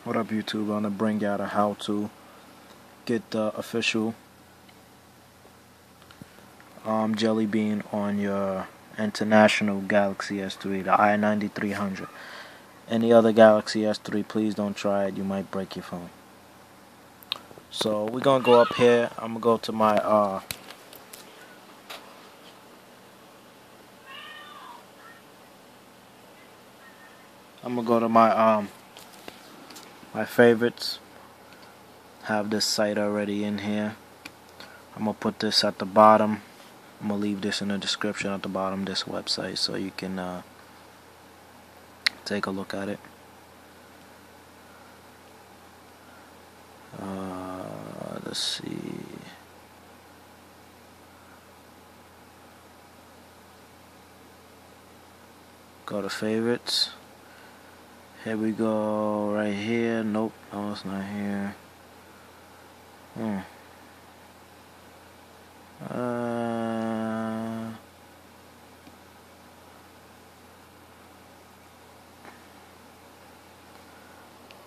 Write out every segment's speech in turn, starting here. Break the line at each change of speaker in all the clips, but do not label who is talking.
What up, YouTube? I'm gonna bring out a how to get the official Jelly Bean on your international Galaxy S3, the i9300. Any other Galaxy S3, please don't try it. You might break your phone. So we're gonna go up here. I'm gonna go to my my favorites. Have this site already in here. I'm gonna put this at the bottom. I'm gonna leave this in the description at the bottom, this website, so you can take a look at it. Let's see. Go to favorites. Here we go, right here. Nope, no, it's not here.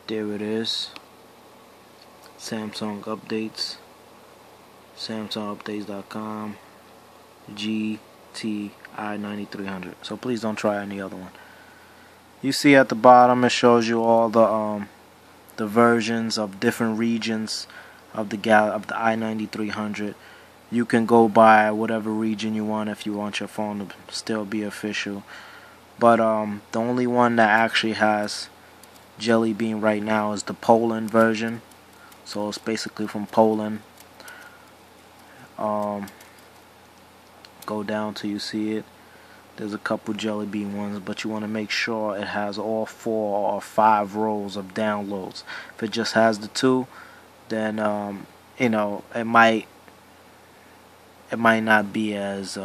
There it is. Samsung updates. SamsungUpdates.com. GT I9300. So please don't try any other one. You see at the bottom, it shows you all the versions of different regions of the i9300. You can go by whatever region you want if you want your phone to still be official. But the only one that actually has Jelly Bean right now is the Poland version. So it's basically from Poland. Go down till you see it. There's a couple Jelly Bean ones, but you want to make sure it has all 4 or 5 rows of downloads. If it just has the 2, then you know, it might not be as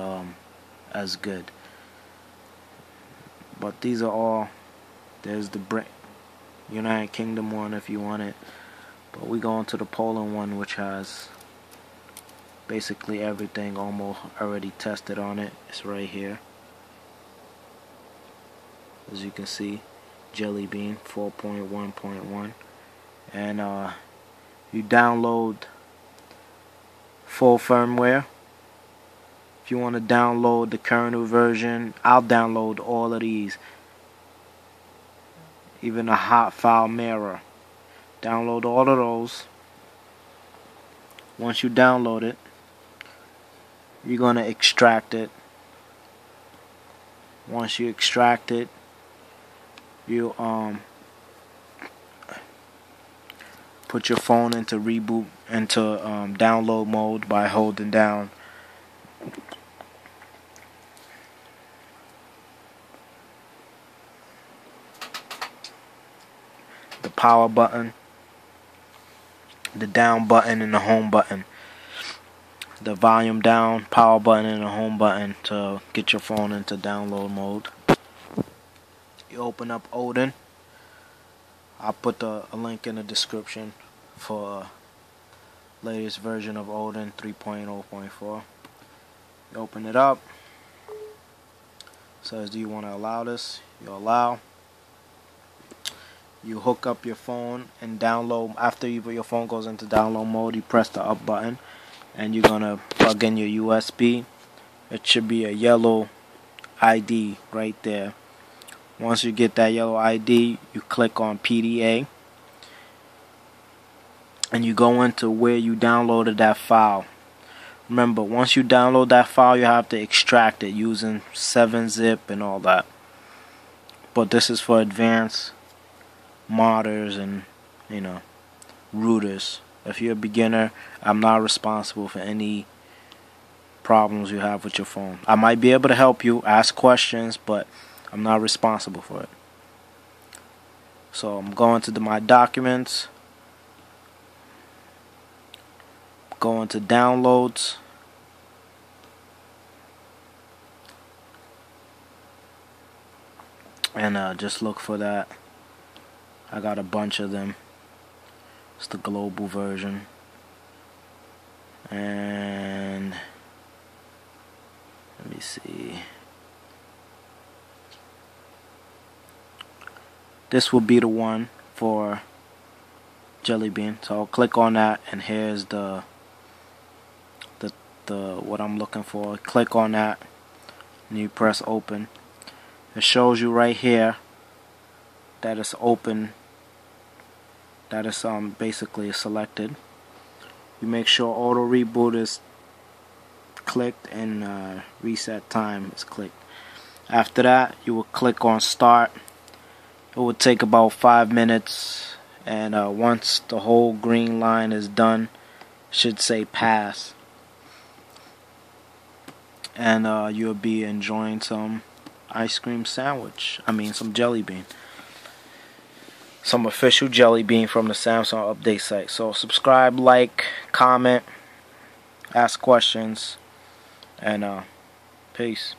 good. But these are all. There's the United Kingdom one if you want it, but we go into the Poland one, which has basically everything almost already tested on it. It's right here, as you can see. Jelly Bean 4.1.1, and you download full firmware. If you want to download the current version, I'll download all of these, even a hot file mirror. Download all of those. Once you download it, you're gonna extract it. Once you extract it, you put your phone into download mode by holding down the power button, the down button, and the home button. The volume down, power button, and the home button to get your phone into download mode. You open up Odin. I'll put a link in the description for latest version of Odin 3.0.4. You open it up. Says, do you want to allow this? You allow. You hook up your phone and download. After your phone goes into download mode, you press the up button, and you're gonna plug in your USB. It should be a yellow ID right there. Once you get that yellow ID, you click on PDA, and you go into where you downloaded that file. Remember, once you download that file, you have to extract it using 7-zip and all that. But this is for advanced modders and, you know, rooters. If you're a beginner, I'm not responsible for any problems you have with your phone. I might be able to help you, ask questions, but I'm not responsible for it. So I'm going to my documents, going to downloads, and just look for that. I got a bunch of them. It's the global version, and let me see. This will be the one for Jelly Bean. So I'll click on that, and here's the what I'm looking for. Click on that, and you press open. It shows you right here that it's open, that it's basically selected. You make sure auto reboot is clicked and reset time is clicked. After that, you will click on start. It will take about 5 minutes, and once the whole green line is done, it should say pass, and you'll be enjoying some ice cream sandwich. I mean, some jelly bean. Some official jelly bean from the Samsung update site. So subscribe, like, comment, ask questions, and peace.